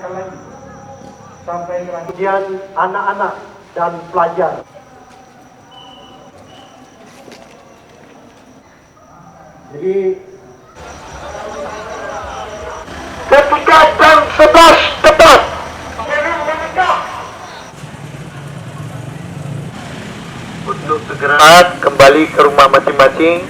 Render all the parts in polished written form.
Sampai kemudian anak-anak dan pelajar. Jadi ketika jam 11 tepat untuk segera kembali ke rumah masing-masing.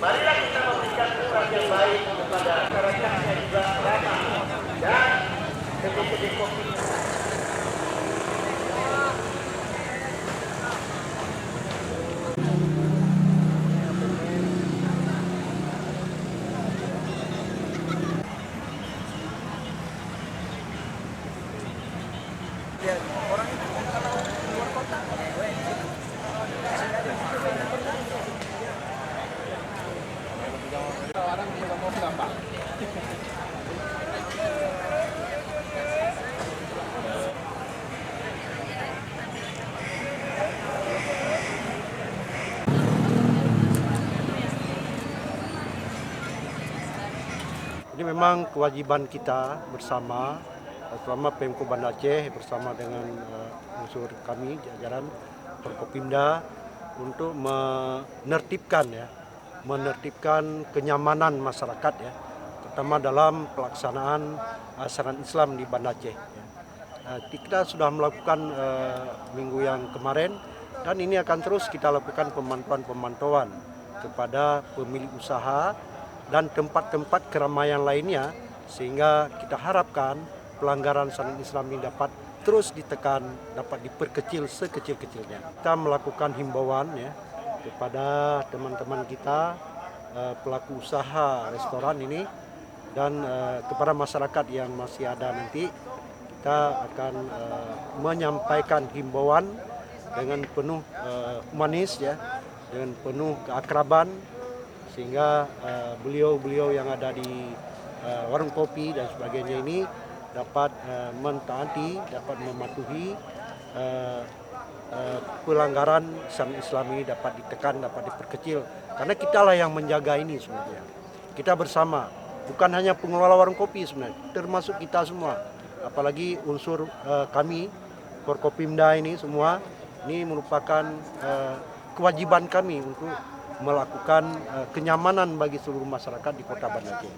Marilah kita memberikan sesuatu yang baik kepada masyarakat yang juga ramah dan kedai kopi. Orang itu kalau luar kota orang juga mau gampang. Ini memang kewajiban kita bersama, terutama Pemko Banda Aceh bersama dengan unsur kami jajaran Forkopimda untuk menertibkan kenyamanan masyarakat ya, terutama dalam pelaksanaan syariat Islam di Banda Aceh. Kita sudah melakukan minggu yang kemarin dan ini akan terus kita lakukan pemantauan kepada pemilik usaha dan tempat-tempat keramaian lainnya, sehingga kita harapkan pelanggaran syariat Islam ini dapat terus ditekan, dapat diperkecil sekecil-kecilnya. Kita melakukan himbauan ya kepada teman-teman kita pelaku usaha restoran ini dan kepada masyarakat yang masih ada nanti, kita akan menyampaikan himbauan dengan penuh humanis ya, dengan penuh keakraban, sehingga beliau-beliau yang ada di warung kopi dan sebagainya ini dapat mentaati, dapat mematuhi pelanggaran syariat Islam ini, dapat ditekan, dapat diperkecil. Karena kitalah yang menjaga ini sebenarnya. Kita bersama, bukan hanya pengelola warung kopi sebenarnya, termasuk kita semua. Apalagi unsur kami, Forkopimda ini semua, ini merupakan kewajiban kami untuk melakukan kenyamanan bagi seluruh masyarakat di Kota Banda Aceh.